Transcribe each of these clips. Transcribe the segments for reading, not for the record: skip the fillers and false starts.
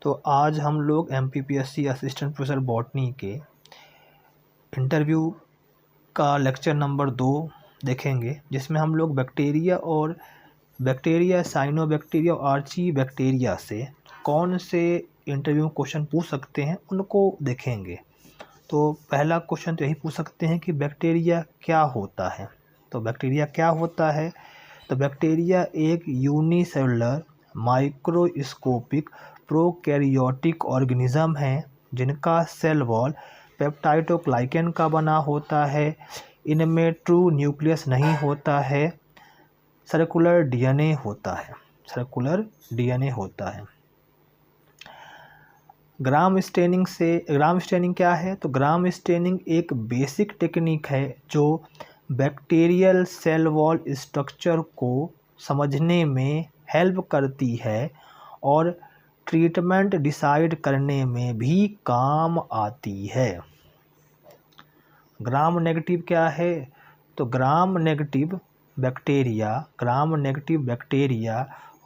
तो आज हम लोग एमपीपीएससी असिस्टेंट प्रोफेसर बॉटनी के इंटरव्यू का लेक्चर नंबर 2 देखेंगे, जिसमें हम लोग बैक्टीरिया साइनोबैक्टीरिया और आर्ची बैक्टीरिया से कौन से इंटरव्यू क्वेश्चन पूछ सकते हैं उनको देखेंगे। तो पहला क्वेश्चन तो यही पूछ सकते हैं कि बैक्टीरिया क्या होता है। तो बैक्टीरिया क्या होता है? तो बैक्टीरिया एक यूनिसेलुलर माइक्रोस्कोपिक प्रोकैरियोटिक ऑर्गेनिज्म हैं जिनका सेल वॉल पेप्टाइडोग्लाइकन का बना होता है। इनमें ट्रू न्यूक्लियस नहीं होता है, सर्कुलर डीएनए होता है। ग्राम स्टेनिंग क्या है? तो ग्राम स्टेनिंग एक बेसिक टेक्निक है जो बैक्टीरियल सेल वॉल स्ट्रक्चर को समझने में हेल्प करती है और ट्रीटमेंट डिसाइड करने में भी काम आती है। ग्राम नेगेटिव क्या है? तो ग्राम नेगेटिव बैक्टीरिया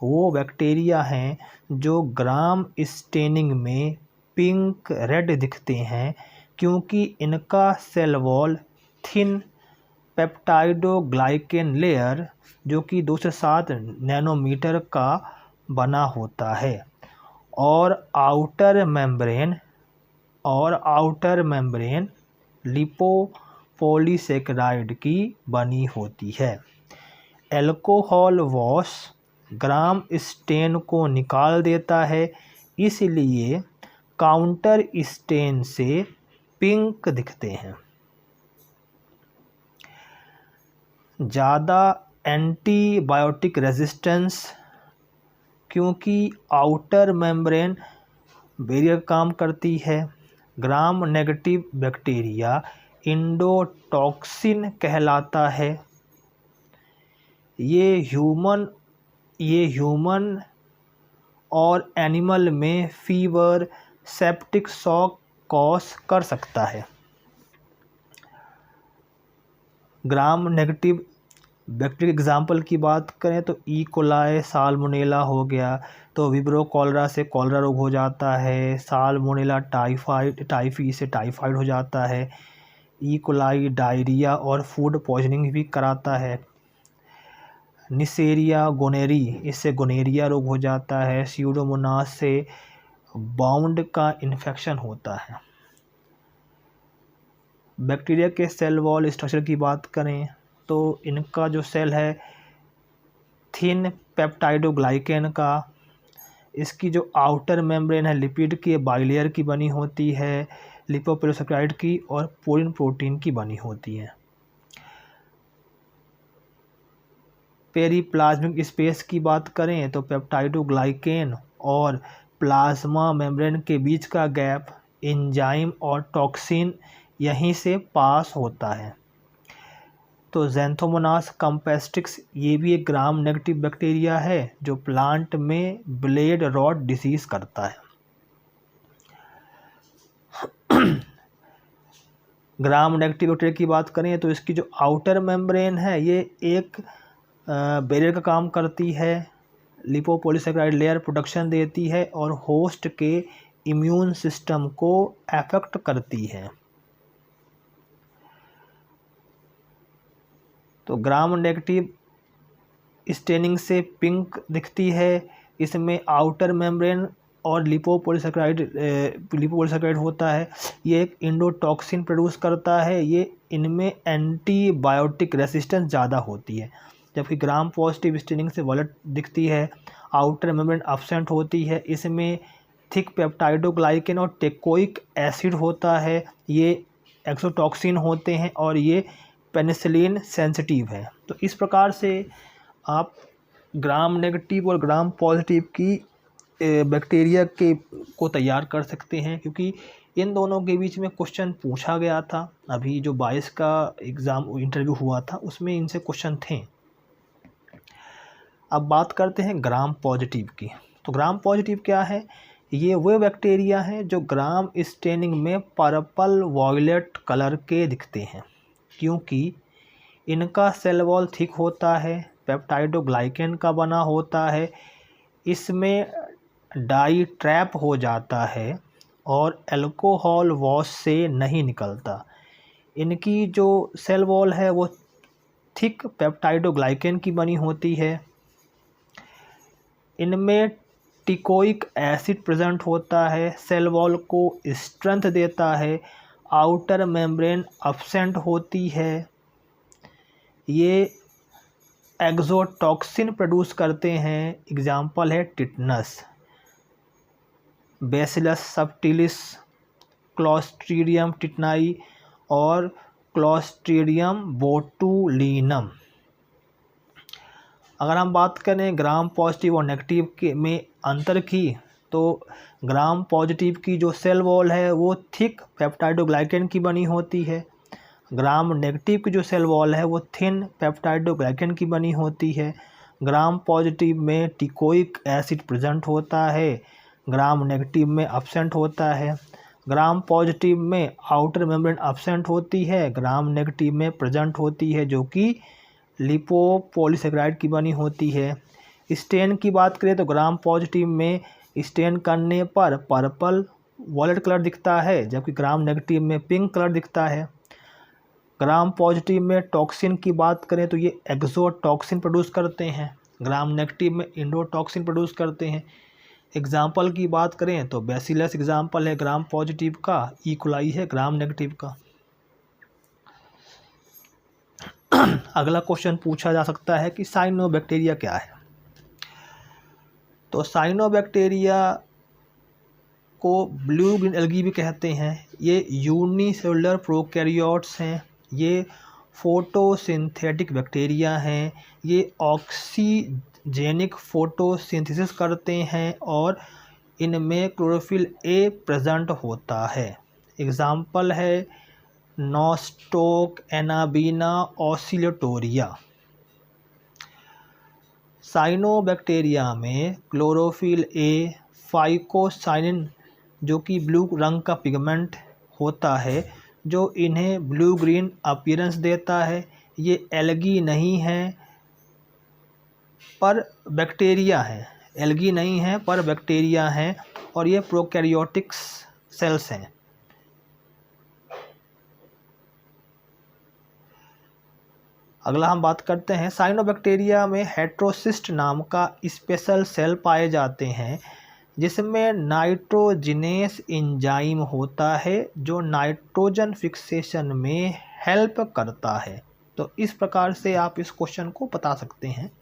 वो बैक्टीरिया हैं जो ग्राम स्टेनिंग में पिंक रेड दिखते हैं, क्योंकि इनका cell wall thin peptidoglycan layer जो कि 2 से 7 नैनोमीटर का बना होता है और आउटर मेम्ब्रेन लिपोपॉलीसेकेराइड की बनी होती है। अल्कोहल वॉश ग्राम स्टेन को निकाल देता है, इसलिए काउंटर स्टेन से पिंक दिखते हैं। ज़्यादा एंटीबायोटिक रेजिस्टेंस, क्योंकि आउटर मेम्ब्रेन बैरियर काम करती है। ग्राम नेगेटिव बैक्टीरिया इंडोटॉक्सिन कहलाता है। ये ह्यूमन और एनिमल में फीवर, सेप्टिक शॉक कॉज कर सकता है। ग्राम नेगेटिव बैक्टीरिया एग्जाम्पल की बात करें तो ई कोलाई साल्मोनेला हो गया, तो विब्रो कॉलरा से कॉलरा रोग हो जाता है। साल्मोनेला टाइफी से टाइफाइड हो जाता है। ई कोलाई डायरिया और फूड पॉइजनिंग भी कराता है। निसेरिया गोनेरी, इससे गोनेरिया रोग हो जाता है। स्यूडोमोनास से बाउंड का इन्फेक्शन होता है। बैक्टीरिया के सेल वॉल स्ट्रक्चर की बात करें तो इनका जो सेल है थिन पेप्टाइडोग्लाइकन का, इसकी जो आउटर मेम्ब्रेन है लिपिड की बाइलेयर की बनी होती है, लिपोपॉलीसेकेराइड की और पोरिन प्रोटीन की बनी होती है। पेरीप्लाज्मिक स्पेस की बात करें तो पेप्टाइडोग्लाइकन और प्लाज्मा मेम्ब्रेन के बीच का गैप एंजाइम और टॉक्सिन यहीं से पास होता है। तो ज़ैंथोमोनास कैम्पेस्ट्रिक्स ये भी एक ग्राम नेगेटिव बैक्टीरिया है जो प्लांट में ब्लेड रॉट डिसीज करता है। ग्राम नेगेटिव बैक्टीरिया की बात करें तो इसकी जो आउटर मेम्ब्रेन है ये एक बैरियर का काम करती है, लिपोपॉलीसेकेराइड लेयर प्रोडक्शन देती है और होस्ट के इम्यून सिस्टम को अफेक्ट करती है। तो ग्राम नेगेटिव स्टेनिंग से पिंक दिखती है, इसमें आउटर मेम्ब्रेन और लिपोपॉलीसेकेराइड होता है। ये एक इंडोटॉक्सिन प्रोड्यूस करता है। ये इनमें एंटीबायोटिक रेसिस्टेंस ज़्यादा होती है। जबकि ग्राम पॉजिटिव स्टेनिंग से वॉलेट दिखती है, आउटर मेम्ब्रेन एब्सेंट होती है, इसमें थिक पेप्टाइडोग्लाइकन और टेकोइक एसिड होता है। ये एक्सोटॉक्सिन होते हैं और ये पेनिसिलिन सेंसिटिव है। तो इस प्रकार से आप ग्राम नेगेटिव और ग्राम पॉजिटिव की बैक्टीरिया को तैयार कर सकते हैं, क्योंकि इन दोनों के बीच में क्वेश्चन पूछा गया था। अभी जो 22 का इंटरव्यू हुआ था उसमें इनसे क्वेश्चन थे। अब बात करते हैं ग्राम पॉजिटिव की। तो ग्राम पॉजिटिव क्या है? ये वो बैक्टीरिया हैं जो ग्राम स्टेनिंग में पर्पल वॉयलेट कलर के दिखते हैं, क्योंकि इनका सेल वॉल थिक होता है, पेप्टाइडोग्लाइकन का बना होता है। इसमें डाई ट्रैप हो जाता है और अल्कोहल वॉश से नहीं निकलता। इनकी जो सेल वॉल है वो थिक पेप्टाइडोग्लाइकेन की बनी होती है। इनमें टिकोइक एसिड प्रेजेंट होता है, सेल वॉल को स्ट्रेंथ देता है। आउटर मेम्ब्रेन अब्सेंट होती है। ये एक्सोटॉक्सिन प्रोड्यूस करते हैं। एग्जाम्पल है टिटनस, बैसिलस सबटिलिस, क्लॉस्ट्रीडियम टिटनाई और क्लॉस्ट्रीडियम बोटुलिनम। अगर हम बात करें ग्राम पॉजिटिव और नेगेटिव के में अंतर की, तो ग्राम पॉजिटिव की जो सेल वॉल है वो थिक पेप्टाइडोग्लाइकेन की बनी होती है। ग्राम नेगेटिव की जो सेल वॉल है वो थिन पेप्टाइडोग्लाइकेन की बनी होती है। ग्राम पॉजिटिव में टिकोइक एसिड प्रेजेंट होता है, ग्राम नेगेटिव में अब्सेंट होता है। ग्राम पॉजिटिव में आउटर मेम्ब्रेन अब्सेंट होती है, ग्राम नेगेटिव में प्रेजेंट होती है जो कि लिपोपॉलीसेकेराइड की बनी होती है। स्टेन की बात करें तो ग्राम पॉजिटिव में स्टेन करने पर पर्पल वॉयलेट कलर दिखता है, जबकि ग्राम नेगेटिव में पिंक कलर दिखता है। ग्राम पॉजिटिव में टॉक्सिन की बात करें तो ये एक्सोटॉक्सिन प्रोड्यूस करते हैं, ग्राम नेगेटिव में इंडोटॉक्सिन प्रोड्यूस करते हैं। एग्जाम्पल की बात करें तो बैसिलस एग्जाम्पल है ग्राम पॉजिटिव का, इकोलाई है ग्राम नेगेटिव का। अगला क्वेश्चन पूछा जा सकता है कि साइनोबैक्टीरिया क्या है। तो साइनोबैक्टीरिया को ब्लू ग्रीन एल्गी भी कहते हैं। ये यूनिसेलुलर प्रोकैरियोट्स हैं। ये फोटोसिंथेटिक बैक्टीरिया हैं। ये ऑक्सीजेनिक फोटोसिंथेसिस करते हैं और इनमें क्लोरोफिल ए प्रेजेंट होता है। एग्जाम्पल है नॉस्टोक, एनाबीना, ऑसिलेटोरिया। साइनोबैक्टीरिया में क्लोरोफिल ए, फाइकोसाइनिन जो कि ब्लू रंग का पिगमेंट होता है जो इन्हें ब्लू ग्रीन अपीयरेंस देता है। ये एल्गी नहीं है पर बैक्टीरिया है, एल्गी नहीं है पर बैक्टीरिया हैं और ये प्रोकैरियोटिक सेल्स हैं। अगला हम बात करते हैं साइनोबैक्टीरिया में हेट्रोसिस्ट नाम का स्पेशल सेल पाए जाते हैं जिसमें नाइट्रोजिनेस एंजाइम होता है जो नाइट्रोजन फिक्सेशन में हेल्प करता है। तो इस प्रकार से आप इस क्वेश्चन को बता सकते हैं।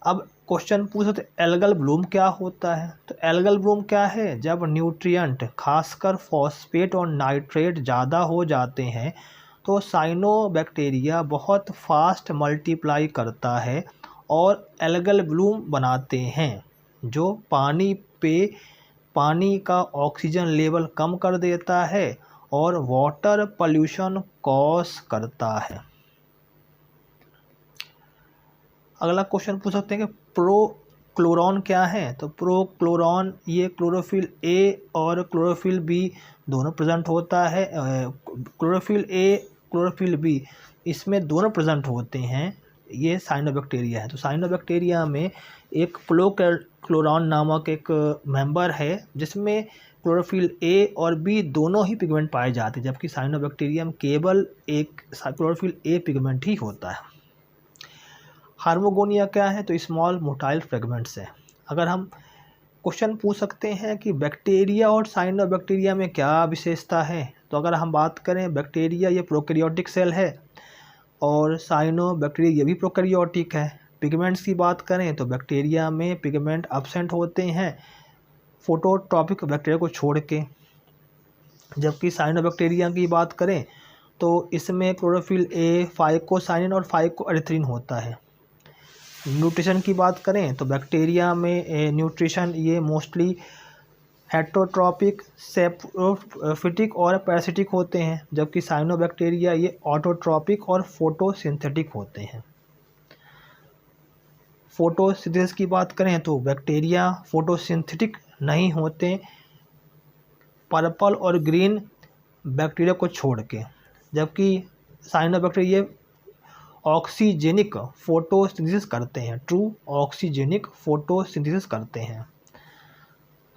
अब क्वेश्चन पूछो तो एल्गल ब्लूम क्या होता है। तो एल्गल ब्लूम क्या है, जब न्यूट्रिएंट खासकर फॉस्फेट और नाइट्रेट ज़्यादा हो जाते हैं तो साइनोबैक्टीरिया बहुत फास्ट मल्टीप्लाई करता है और एल्गल ब्लूम बनाते हैं जो पानी का ऑक्सीजन लेवल कम कर देता है और वाटर पॉल्यूशन कॉज करता है। अगला क्वेश्चन पूछ सकते हैं कि प्रोक्लोरॉन क्या है। तो प्रोक्लोरॉन ये क्लोरोफिल ए और क्लोरोफिल बी दोनों प्रेजेंट होता है। क्लोरोफिल ए, क्लोरोफिल बी इसमें दोनों प्रेजेंट होते हैं। ये साइनोबैक्टीरिया है। तो साइनोबैक्टीरिया में एक प्रोक्लोरॉन नामक एक मेंबर है जिसमें क्लोरोफिल ए और बी दोनों ही पिगमेंट पाए जाते हैं, जबकि साइनोबैक्टीरिया में केवल एक क्लोरोफिल ए पिगमेंट ही होता है। हार्मोगोनिया क्या है, तो स्मॉल मोटाइल फ्रेगमेंट्स है। अगर हम क्वेश्चन पूछ सकते हैं कि बैक्टीरिया और साइनोबैक्टीरिया में क्या विशेषता है, तो अगर हम बात करें बैक्टीरिया ये प्रोकैरियोटिक सेल है और साइनोबैक्टीरिया ये भी प्रोकैरियोटिक है। पिगमेंट्स की बात करें तो बैक्टीरिया में पिगमेंट अब्सेंट होते हैं फोटोट्रॉपिक बैक्टीरिया को छोड़ के, जबकि साइनोबैक्टीरिया की बात करें तो इसमें क्लोरोफिल ए, फाइकोसाइनिन और फाइकोएरिथ्रिन होता है। न्यूट्रिशन की बात करें तो बैक्टीरिया में न्यूट्रिशन ये मोस्टली हेटरोट्रॉपिक, सेप्रोफिटिक और पैरासिटिक होते हैं, जबकि साइनोबैक्टीरिया ये ऑटोट्रॉपिक और फोटोसिंथेटिक होते हैं। फोटोसिंथेसिस की बात करें तो बैक्टीरिया फोटोसिंथेटिक नहीं होते पर्पल और ग्रीन बैक्टीरिया को छोड़ के, जबकि साइनोबैक्टीरिया ऑक्सीजेनिक फोटोसिंथेसिस करते हैं, ट्रू ऑक्सीजेनिक फोटोसिंथेसिस करते हैं।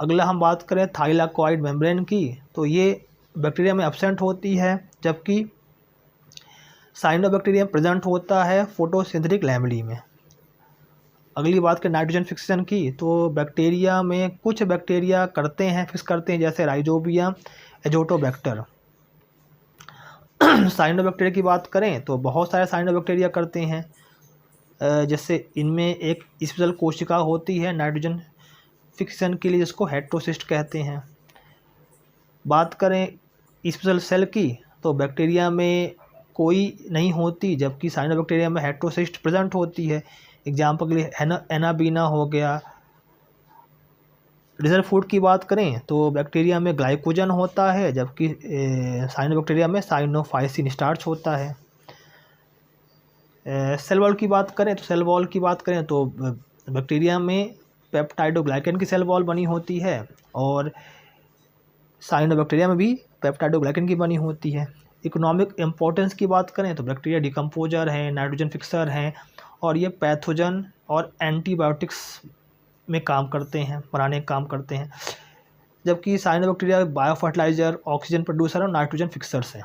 अगला हम बात करें थाइलाकॉइड मेम्ब्रेन की, तो ये बैक्टीरिया में एब्सेंट होती है, जबकि साइनोबैक्टीरियम प्रेजेंट होता है फोटोसिंथेटिक लैमेली में। अगली बात करें नाइट्रोजन फिक्सेशन की, तो बैक्टीरिया में कुछ बैक्टीरिया करते हैं, फिक्स करते हैं, जैसे राइजोबियम, एजोटोबैक्टर। साइनोबैक्टीरिया की बात करें तो बहुत सारे साइनोबैक्टीरिया करते हैं, जैसे इनमें एक स्पेशल कोशिका होती है नाइट्रोजन फिक्सेशन के लिए, जिसको हेटेरोसिस्ट कहते हैं। बात करें स्पेशल सेल की, तो बैक्टीरिया में कोई नहीं होती, जबकि साइनोबैक्टीरिया में हेटेरोसिस्ट प्रेजेंट होती है। एग्जाम्पल के लिए एनाबीना हो गया। रिजर्व फूड की बात करें तो बैक्टीरिया में ग्लाइकोजन होता है, जबकि साइनोबैक्टीरिया में साइनोफाइसिन स्टार्च होता है। सेल वॉल की बात करें तो बैक्टीरिया में पेप्टाइडोग्लाइकन की सेल वॉल बनी होती है, और साइनोबैक्टीरिया में भी पेप्टाइडोग्लाइकन की बनी होती है। इकोनॉमिक इम्पोर्टेंस की बात करें तो बैक्टीरिया डिकम्पोजर हैं, नाइट्रोजन फिक्सर हैं, और ये पैथोजन और एंटीबायोटिक्स में काम करते हैं, बनाने का काम करते हैं, जबकि cyanobacteria bio fertiliser, oxygen producer और नाइट्रोजन फिक्सर्स हैं।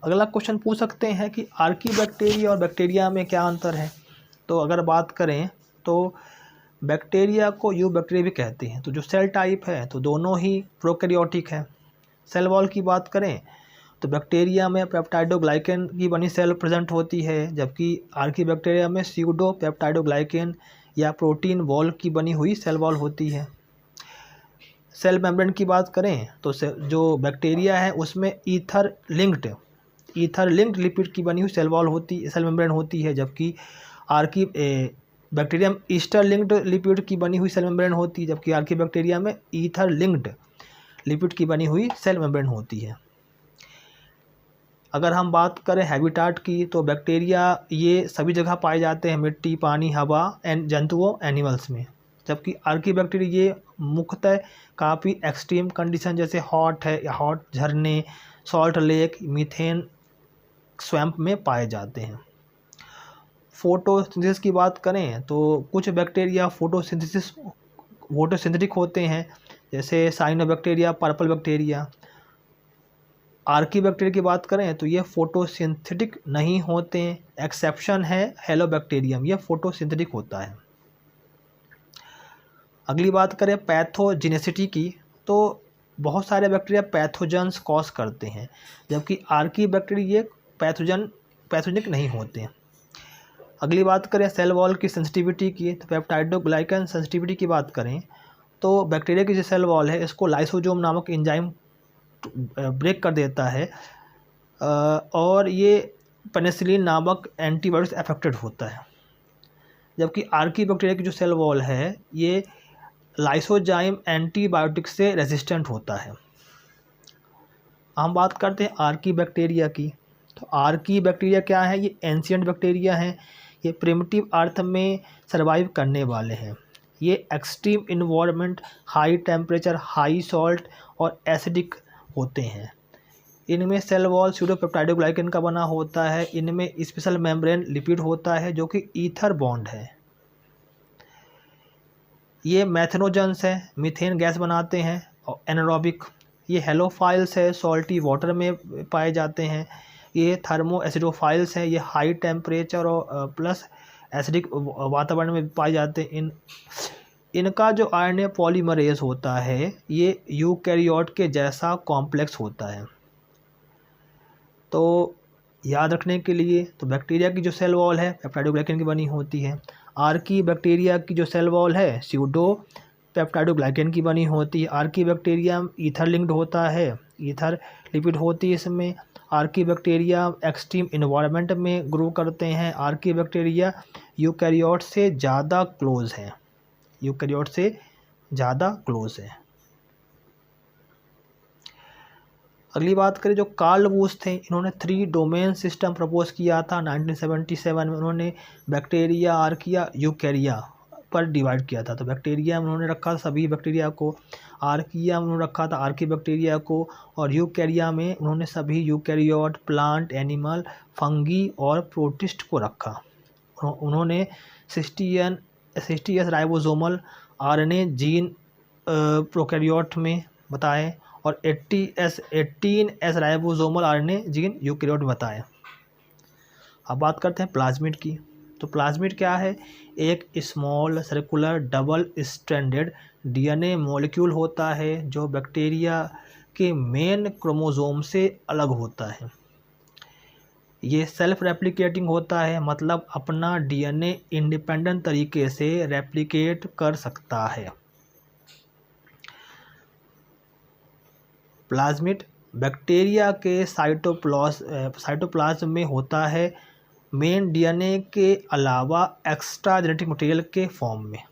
अगला क्वेश्चन पूछ सकते हैं कि आर्कीबैक्टीरिया और बैक्टीरिया में क्या अंतर है। तो अगर बात करें तो बैक्टीरिया को यूबैक्टीरिया भी कहते हैं, तो जो सेल टाइप है तो दोनों ही प्रोकैरियोटिक है। सेल वॉल की बात करें तो बैक्टीरिया में पेप्टाइडोग्लाइकन की बनी सेल प्रेजेंट होती है, जबकि आर्कीबैक्टीरिया में स्यूडो पेप्टाइडोग्लाइकन या प्रोटीन वॉल की बनी हुई सेल वॉल होती है। सेल मेम्ब्रेन की बात करें तो जो बैक्टीरिया है उसमें ईथर लिंक्ड लिपिड की बनी हुई सेल मेम्ब्रेन होती है, जबकि बैक्टीरिया में ईस्टर लिंक्ड लिपिड की बनी हुई सेल मेम्ब्रेन होती है, जबकि आर्कीबैक्टीरिया में ईथर लिंक्ड लिपिड की बनी हुई सेल मेम्ब्रेन होती है। अगर हम बात करें हैबिटाट की, तो बैक्टीरिया ये सभी जगह पाए जाते हैं, मिट्टी, पानी, हवा, जंतुओं, एनिमल्स में, जबकि आर्कीबैक्टीरिया ये मुख्यतः काफ़ी एक्सट्रीम कंडीशन जैसे हॉट झरने, सॉल्ट लेक, मीथेन स्वैम्प में पाए जाते हैं। फोटोसिंथेसिस की बात करें तो कुछ बैक्टीरिया फोटोसिंथेटिक होते हैं, जैसे साइनोबैक्टीरिया, पर्पल बैक्टीरिया। आर्कीबैक्टीरिया की बात करें तो ये फोटोसिंथेटिक नहीं होते हैं, एक्सेप्शन है हेलोबैक्टीरियम, ये फोटोसिंथेटिक होता है। अगली बात करें पैथोजेनिसिटी की, तो बहुत सारे बैक्टीरिया पैथोजन्स कॉज करते हैं, जबकि आर्कीबैक्टीरिया ये पैथोजेनिक नहीं होते हैं। अगली बात करें सेल वॉल की सेंसिटिविटी की, तो पेप्टाइडोग्लाइकन सेंसिटिविटी की बात करें तो बैक्टीरिया की जो सेल वॉल है इसको लाइसोसोम नामक एंजाइम ब्रेक कर देता है, और ये पेनिसिलिन नामक एंटीबायोटिक से अफेक्टेड होता है, जबकि आर्कीबैक्टीरिया की जो सेल वॉल है ये लाइसोजाइम एंटीबायोटिक से रेजिस्टेंट होता है। हम बात करते हैं आर्कीबैक्टीरिया की, तो आर्कीबैक्टीरिया क्या है, ये एंशिएंट बैक्टीरिया हैं, ये प्रिमिटिव अर्थ में सर्वाइव करने वाले हैं। ये extreme environment, high temperature, high salt और एसिडिक होते हैं। इनमें सेल वॉल स्यूडोपेप्टाइडोग्लाइकन का बना होता है, इनमें स्पेशल मेम्ब्रेन लिपिड होता है जो कि ईथर बॉन्ड है। ये मैथनोजन्स है, मीथेन गैस बनाते हैं, और एनारोबिक। ये हेलोफाइल्स है, सॉल्टी वाटर में पाए जाते हैं। ये थर्मो एसिडोफाइल्स हैं, ये हाई टेम्परेचर और प्लस एसिडिक वातावरण में पाए जाते हैं। इनका जो आरएनए पॉलीमरेज होता है ये यूकैरियोट के जैसा कॉम्प्लेक्स होता है। तो याद रखने के लिए, तो बैक्टीरिया की जो सेल वॉल है पेप्टाइडोग्लाइकन की बनी होती है। आर्कीबैक्टीरिया की जो सेल वॉल है स्यूडो पेप्टाइडोग्लाइकन की बनी होती है। आर्कीबैक्टीरिया ईथर लिंक्ड होता है, ईथर लिपिड होती है इसमें। आर्कीबैक्टीरिया एक्सट्रीम इन्वायरमेंट में ग्रो करते हैं। आर्कीबैक्टीरिया यूकैरियोट से ज़्यादा क्लोज है, यूकैरियोट से ज़्यादा क्लोज है। अगली बात करें, जो कार्ल वुश थे, इन्होंने 3 डोमेन सिस्टम प्रपोज किया था 1977 में। उन्होंने बैक्टीरिया, आर्किया, यूकैरिया पर डिवाइड किया था। तो बैक्टीरिया में उन्होंने रखा था सभी बैक्टीरिया को, आर्किया में उन्होंने रखा था आर्की बैक्टीरिया को, और यूकैरिया में उन्होंने सभी यूकैरियोट, प्लांट, एनिमल, फंगी और प्रोटिस्ट को रखा। उन्होंने सिस्टियन 60S ribosomal RNA gene prokaryote में बताएं और 18S ribosomal RNA gene eukaryote में बताएं। अब बात करते हैं प्लाज्मिड की। तो प्लाज्मिड क्या है? एक small circular double stranded DNA molecule होता है जो बैक्टीरिया के मेन क्रोमोसोम से अलग होता है। ये सेल्फ रेप्लिकेटिंग होता है, मतलब अपना डीएनए इंडिपेंडेंट तरीके से रेप्लिकेट कर सकता है। प्लाज्मिड बैक्टीरिया के साइटोप्लाज्म में होता है, मेन डीएनए के अलावा एक्स्ट्रा जेनेटिक मटेरियल के फॉर्म में।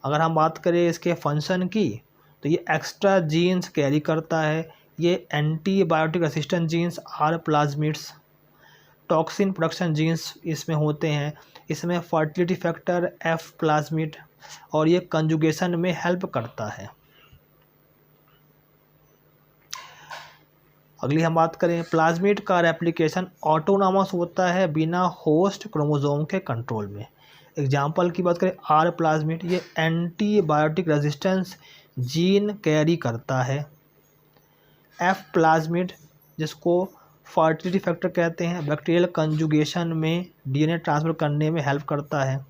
अगर हम बात करें इसके फंक्शन की, तो ये एक्स्ट्रा जीन्स कैरी करता है। ये antibiotic resistant genes R plasmids, toxin production genes इसमें होते हैं। इसमें फर्टिलिटी फैक्टर एफ प्लाज्मिड, और ये कंजुगेशन में हेल्प करता है। अगली हम बात करें, प्लाज्मिड का रेप्लिकेशन ऑटोनॉमस होता है, बिना होस्ट क्रोमोसोम के कंट्रोल में। एग्जाम्पल की बात करें, आर प्लाज्मिड ये एंटीबायोटिक रेजिस्टेंस जीन कैरी करता है। एफ प्लाज्मिड जिसको फर्टिलिटी फैक्टर कहते हैं, बैक्टीरियल कंजुगेशन में डीएनए ट्रांसफर करने में हेल्प करता है।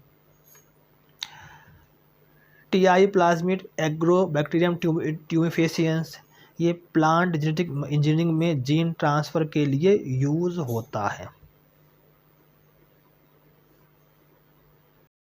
टीआई प्लाज्मिड एग्रोबैक्टीरियम ट्यूमिफेसियंस, ये प्लांट जेनेटिक इंजीनियरिंग में जीन ट्रांसफ़र के लिए यूज़ होता है।